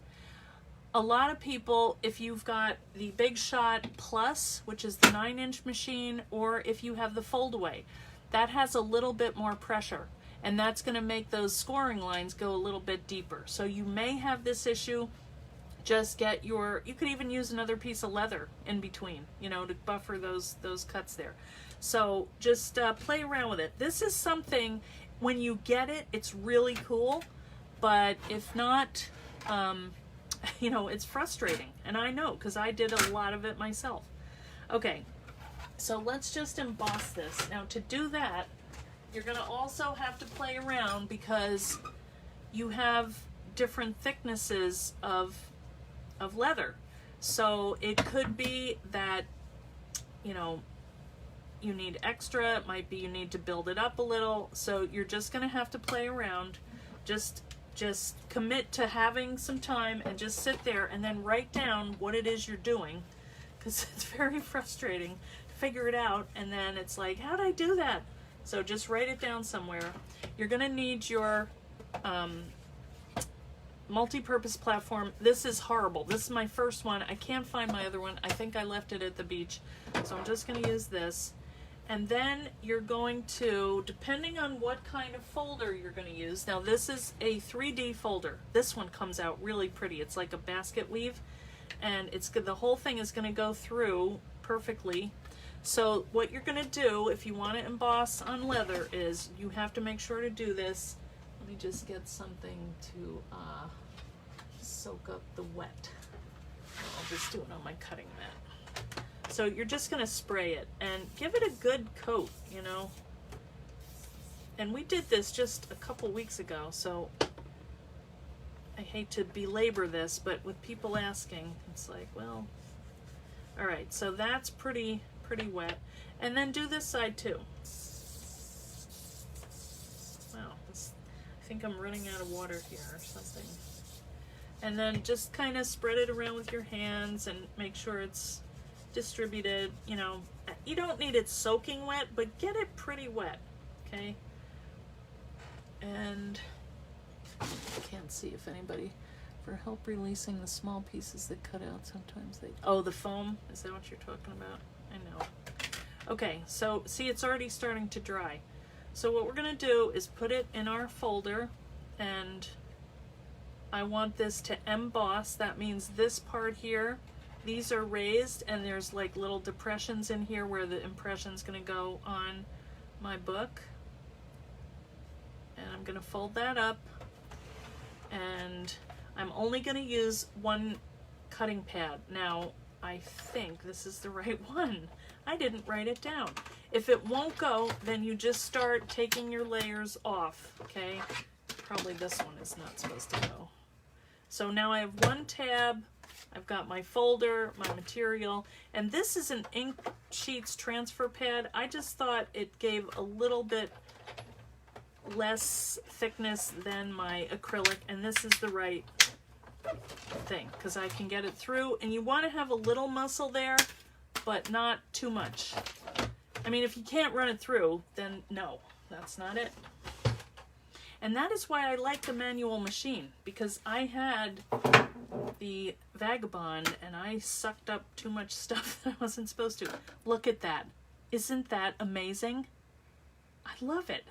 A lot of people, if you've got the Big Shot Plus, which is the 9-inch machine, or if you have the fold away, that has a little bit more pressure, and that's going to make those scoring lines go a little bit deeper. So you may have this issue. Just get your, you could even use another piece of leather in between, you know, to buffer those cuts there. So just play around with it. This is something, when you get it, it's really cool, but if not, you know, it's frustrating, and I know, because I did a lot of it myself. Okay, so let's just emboss this. Now to do that, you're going to also have to play around, because you have different thicknesses of leather. So it could be that, you know, you need extra. It might be you need to build it up a little. So you're just going to have to play around. Just commit to having some time and just sit there and then write down what it is you're doing, because it's very frustrating to figure it out, and then it's like, how'd I do that? So just write it down somewhere. You're going to need your multi-purpose platform. This is horrible. This is my first one. I can't find my other one. I think I left it at the beach. So I'm just going to use this. And then you're going to, depending on what kind of folder you're going to use. Now this is a 3D folder. This one comes out really pretty. It's like a basket weave, and it's good. The whole thing is going to go through perfectly. So what you're going to do if you want to emboss on leather is you have to make sure to do this. Let me just get something to soak up the wet. I'll just do it on my cutting mat. So you're just going to spray it and give it a good coat, you know. And we did this just a couple weeks ago, so I hate to belabor this, but with people asking, it's like, well, all right, so that's pretty wet. And then do this side too. Wow, I think I'm running out of water here or something. And then just kind of spread it around with your hands and make sure it's distributed. You know, you don't need it soaking wet, but get it pretty wet, okay? And I can't see if anybody, for help releasing the small pieces that cut out, sometimes they, oh, the foam, is that what you're talking about? I know. Okay, so see, it's already starting to dry. So what we're gonna do is put it in our folder, and I want this to emboss. That means this part here, these are raised, and there's like little depressions in here where the impression's gonna go on my book. And I'm gonna fold that up, and I'm only gonna use one cutting pad. Now, I think this is the right one. I didn't write it down. If it won't go, then you just start taking your layers off, okay? Probably this one is not supposed to go. So now I have one tab, I've got my folder, my material, and this is an Ink Sheets transfer pad. I just thought it gave a little bit less thickness than my acrylic, and this is the right thing because I can get it through. And you want to have a little muscle there, but not too much. I mean, if you can't run it through, then no, that's not it. And that is why I like the manual machine, because I had the Vagabond and I sucked up too much stuff that I wasn't supposed to. Look at that. Isn't that amazing? I love it.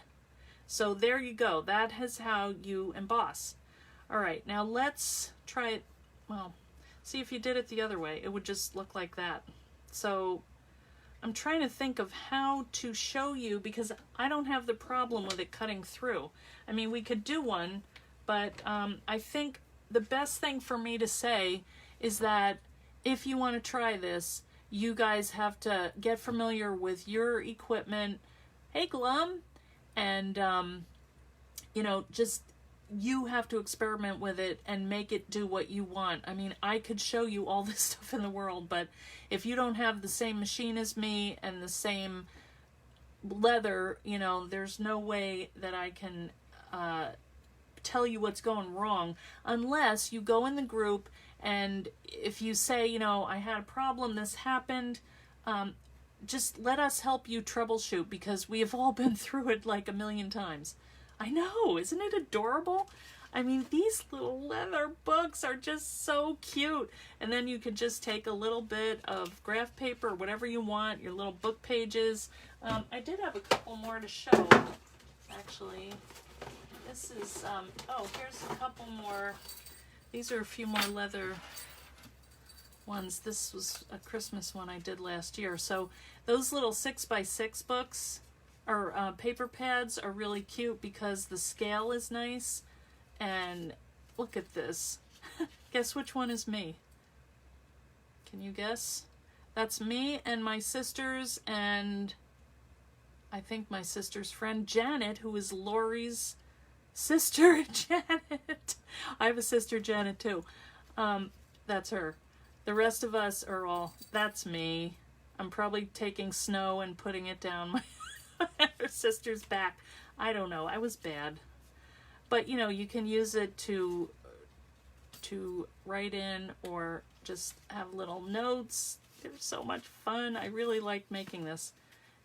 So there you go. That is how you emboss. All right, now let's try it. Well, see if you did it the other way. It would just look like that. So I'm trying to think of how to show you, because I don't have the problem with it cutting through. I mean, we could do one, but I think the best thing for me to say is that if you want to try this, you guys have to get familiar with your equipment. Hey, Glum. And, you know, just you have to experiment with it and make it do what you want. I mean, I could show you all this stuff in the world, but if you don't have the same machine as me and the same leather, you know, there's no way that I can tell you what's going wrong unless you go in the group, and if you say, you know, I had a problem, this happened, just let us help you troubleshoot, because we have all been through it like a million times. I know, isn't it adorable? I mean, these little leather books are just so cute. And then you could just take a little bit of graph paper or whatever you want, your little book pages. I did have a couple more to show, actually. This is, oh, here's a couple more. These are a few more leather ones. This was a Christmas one I did last year. So those little 6x6 books, or paper pads, are really cute because the scale is nice. And look at this. Guess which one is me? Can you guess? That's me and my sisters, and I think my sister's friend Janet, who is Lori's sister. Janet. I have a sister, Janet, too. That's her. The rest of us are all, that's me. I'm probably taking snow and putting it down my her sister's back. I don't know. I was bad. But, you know, you can use it to write in or just have little notes. They're so much fun. I really like making this.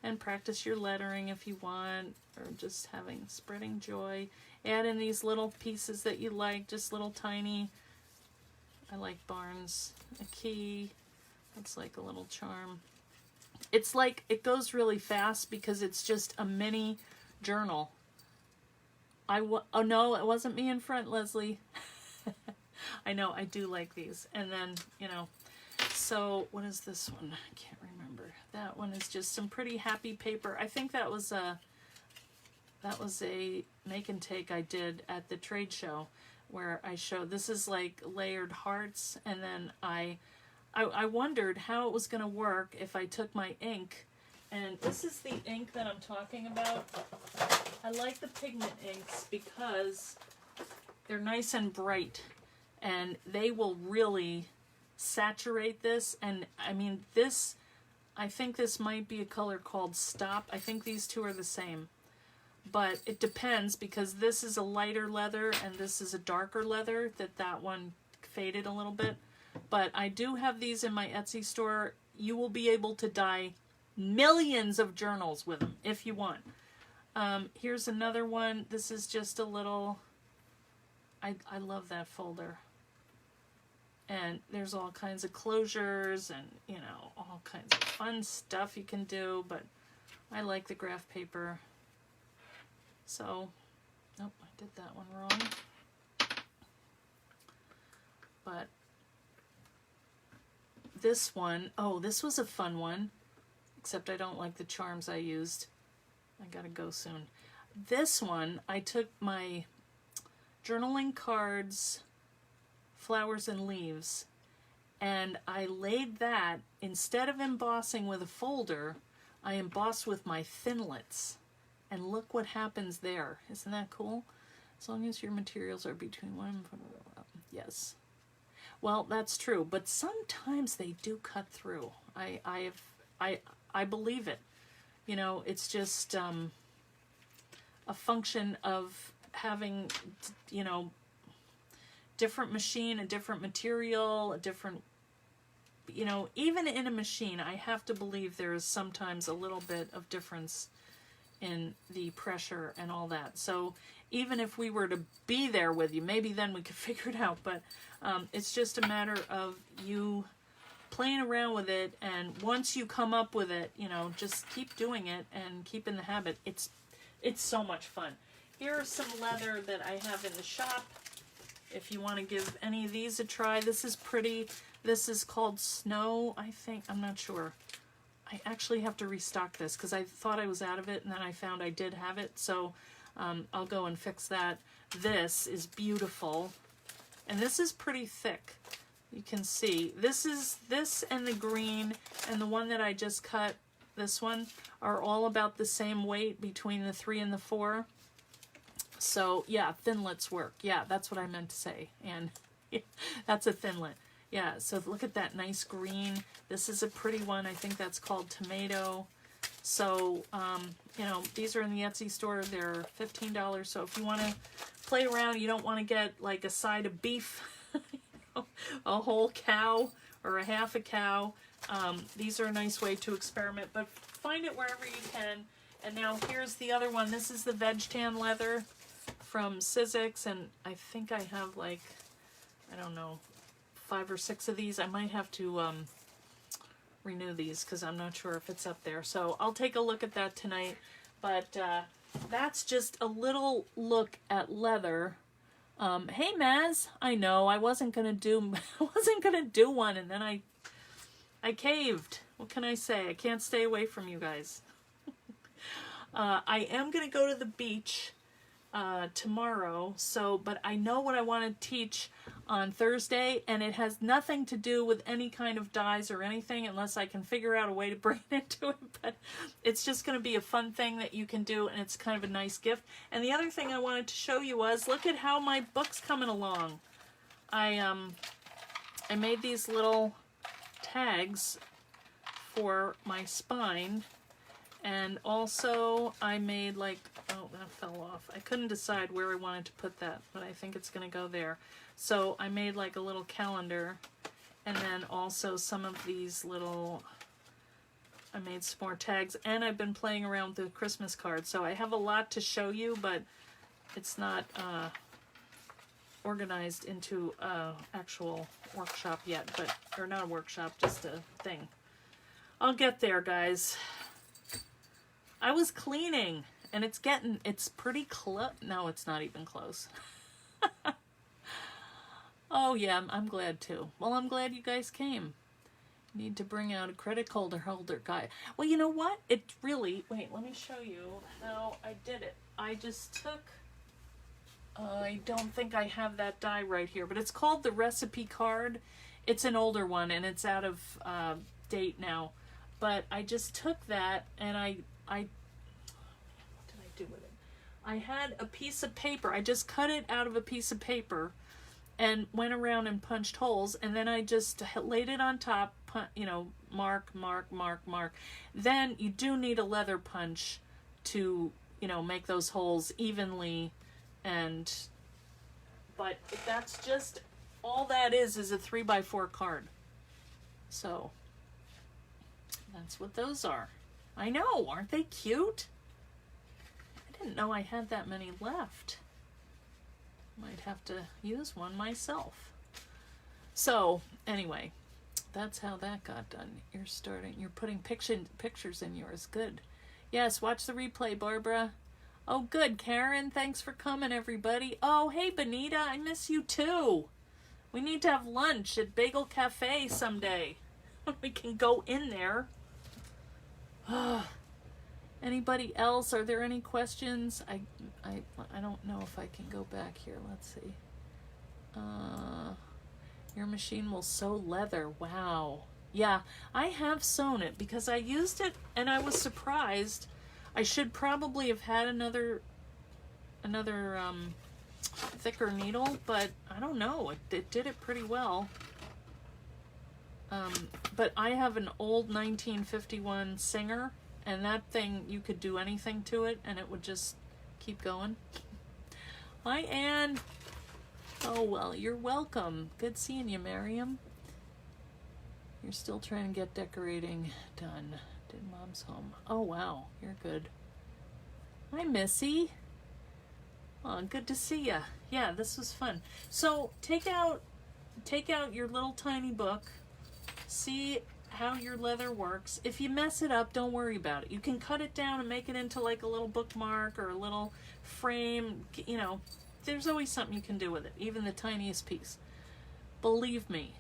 And practice your lettering if you want, or just spreading joy. Add in these little pieces that you like, just little tiny. I like Barnes. A key. That's like a little charm. It's like, it goes really fast because it's just a mini journal. Oh no, it wasn't me in front, Leslie. I know, I do like these. And then, you know, so what is this one? I can't remember. That one is just some pretty happy paper. I think that was a make and take I did at the trade show, where I showed, this is like layered hearts, and then I wondered how it was going to work if I took my ink, and this is the ink that I'm talking about. I like the Pigment Inks because they're nice and bright, and they will really saturate this. And I mean, this, I think this might be a color called Stop. I think these two are the same, but it depends, because this is a lighter leather and this is a darker leather, that one faded a little bit. But I do have these in my Etsy store. You will be able to dye millions of journals with them if you want. Here's another one. This is just a little, I love that folder. And there's all kinds of closures and, you know, all kinds of fun stuff you can do, but I like the graph paper. So, nope, I did that one wrong. But this one, oh, this was a fun one, except I don't like the charms I used. I gotta go soon. This one, I took my journaling cards, flowers and leaves, and I laid that, instead of embossing with a folder, I embossed with my Thinlits. And look what happens there. Isn't that cool? As long as your materials are between one and yes. Well, that's true, but sometimes they do cut through. I believe it. You know, it's just a function of having, you know, different machine, a different material, a different, you know, even in a machine, I have to believe there is sometimes a little bit of difference in the pressure and all that. So even if we were to be there with you, maybe then we could figure it out. But it's just a matter of you playing around with it, and once you come up with it, you know, just keep doing it and keep in the habit. It's so much fun. Here are some leather that I have in the shop. If you want to give any of these a try, this is pretty. This is called Snow, I think. I'm not sure. I actually have to restock this because I thought I was out of it, and then I found I did have it. So I'll go and fix that. This is beautiful, and this is pretty thick. You can see this and the green and the one that I just cut, this one, are all about the same weight between the 3 and the 4. So yeah, thinlets work. Yeah, that's what I meant to say. And that's a thinlet. Yeah, so look at that nice green. This is a pretty one. I think that's called Tomato. So, you know, these are in the Etsy store. They're $15. So if you want to play around, you don't want to get like a side of beef, a whole cow or a half a cow. These are a nice way to experiment, but find it wherever you can. And now here's the other one. This is the veg tan leather from Sizzix, and I think I have like, I don't know, 5 or 6 of these. I might have to renew these because I'm not sure if it's up there. So I'll take a look at that tonight. But that's just a little look at leather. Hey Maz, I know I wasn't gonna do one, and then I caved. What can I say? I can't stay away from you guys. I am gonna go to the beach tomorrow, but I know what I want to teach on Thursday, and it has nothing to do with any kind of dyes or anything unless I can figure out a way to bring it into it. But it's just going to be a fun thing that you can do, and it's kind of a nice gift. And the other thing I wanted to show you was, look at how my book's coming along. I made these little tags for my spine. And also I made like, oh, that fell off. I couldn't decide where I wanted to put that, but I think it's going to go there. So I made like a little calendar, and then also some of these little, I made some more tags, and I've been playing around with the Christmas cards. So I have a lot to show you, but it's not organized into a actual workshop yet, or not a workshop, just a thing. I'll get there, guys. I was cleaning, and it's pretty close. No, it's not even close. Oh yeah, I'm glad too. Well, I'm glad you guys came. Need to bring out a credit holder guy. Well, you know what? It really, wait, let me show you how I did it. I just took, I don't think I have that die right here, but it's called the recipe card. It's an older one, and it's out of date now. But I just took that, and what did I do with it? I had a piece of paper. I just cut it out of a piece of paper and went around and punched holes, and then I just laid it on top, you know, mark. Then you do need a leather punch to, you know, make those holes evenly, but that's just, all that is a 3x4 card. So that's what those are. I know, aren't they cute? I didn't know I had that many left. Might have to use one myself. So anyway, that's how that got done. You're putting pictures in yours. Good. Yes, watch the replay, Barbara. Oh, good, Karen. Thanks for coming, everybody. Oh, hey, Benita. I miss you too. We need to have lunch at Bagel Cafe someday. We can go in there. Anybody else? Are there any questions? I don't know if I can go back here. Let's see. Your machine will sew leather. Wow. Yeah, I have sewn it because I used it and I was surprised. I should probably have had another thicker needle, but I don't know. It did it pretty well. But I have an old 1951 Singer, and that thing, you could do anything to it and it would just keep going. Hi, Anne. Oh, well, you're welcome. Good seeing you, Miriam. You're still trying to get decorating done. Did Mom's home. Oh, wow. You're good. Hi, Missy. Oh, good to see ya. Yeah, this was fun. So take out your little tiny book. See how your leather works. If you mess it up, don't worry about it. You can cut it down and make it into like a little bookmark or a little frame. You know, there's always something you can do with it, even the tiniest piece. Believe me.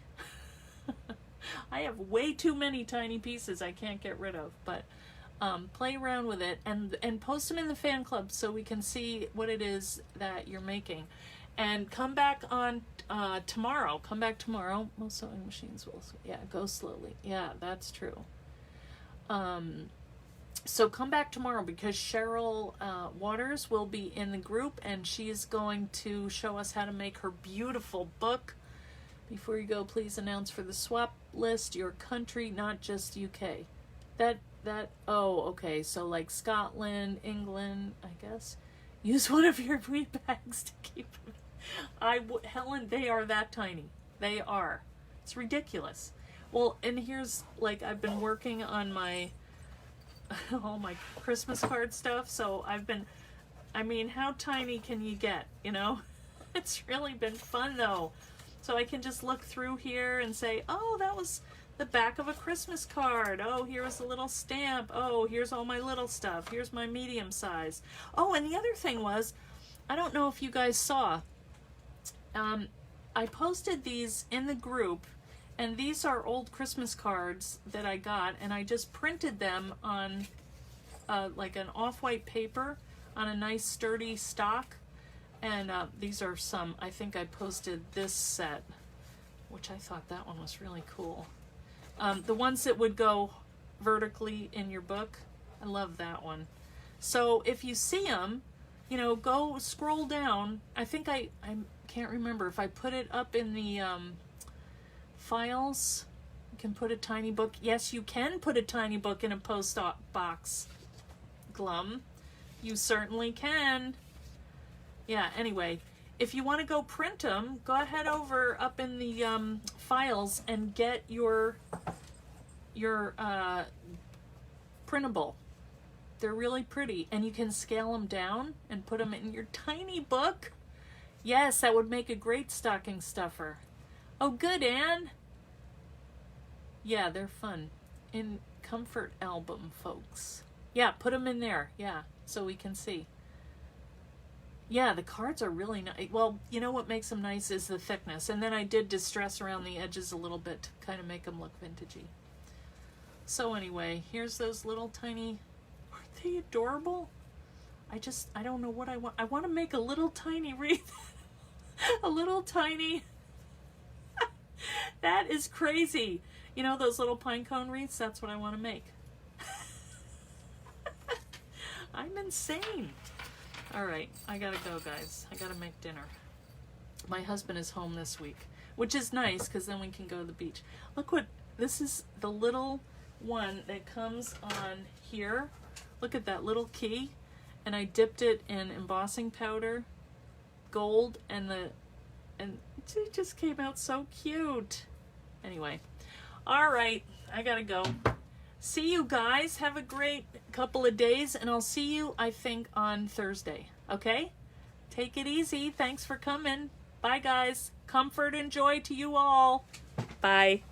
I have way too many tiny pieces I can't get rid of, but play around with it and post them in the fan club so we can see what it is that you're making. And come back on tomorrow. Come back tomorrow. Most sewing machines will, yeah, go slowly. Yeah, that's true. So come back tomorrow because Cheryl Waters will be in the group and she's going to show us how to make her beautiful book. Before you go, please announce for the swap list your country, not just UK. Oh, okay, so like Scotland, England, I guess. Use one of your weed bags to keep them. Helen, they are that tiny. They are. It's ridiculous. Well, and here's, like, I've been working on my, all my Christmas card stuff, so I mean, how tiny can you get, you know? It's really been fun, though. So I can just look through here and say, oh, that was the back of a Christmas card. Oh, here's a little stamp. Oh, here's all my little stuff. Here's my medium size. Oh, and the other thing was, I don't know if you guys saw, I posted these in the group, and these are old Christmas cards that I got, and I just printed them on like an off-white paper on a nice sturdy stock. And these are some, I think I posted this set, which I thought that one was really cool. The ones that would go vertically in your book, I love that one. So if you see them, you know, go scroll down. I think I can't remember if I put it up in the files. You can put a tiny book. Yes, you can put a tiny book in a post box, Glum. You certainly can. Yeah, anyway, if you want to go print them, go ahead over up in the files and get your printable. They're really pretty, and you can scale them down and put them in your tiny book. Yes, that would make a great stocking stuffer. Oh, good, Anne. Yeah, they're fun. In comfort album, folks. Yeah, put them in there. Yeah, so we can see. Yeah, the cards are really nice. Well, you know what makes them nice is the thickness. And then I did distress around the edges a little bit to kind of make them look vintagey. So anyway, here's those little tiny... Aren't they adorable? I don't know what I want. I want to make a little tiny wreath. A little tiny... That is crazy. You know those little pine cone wreaths? That's what I want to make. I'm insane. All right, I gotta go, guys. I gotta make dinner. My husband is home this week, which is nice because then we can go to the beach. Look what, this is the little one that comes on here. Look at that little key. And I dipped it in embossing powder, gold, and it just came out so cute. Anyway, all right, I gotta go. See you guys. Have a great couple of days, and I'll see you, I think, on Thursday. Okay? Take it easy. Thanks for coming. Bye, guys. Comfort and joy to you all. Bye.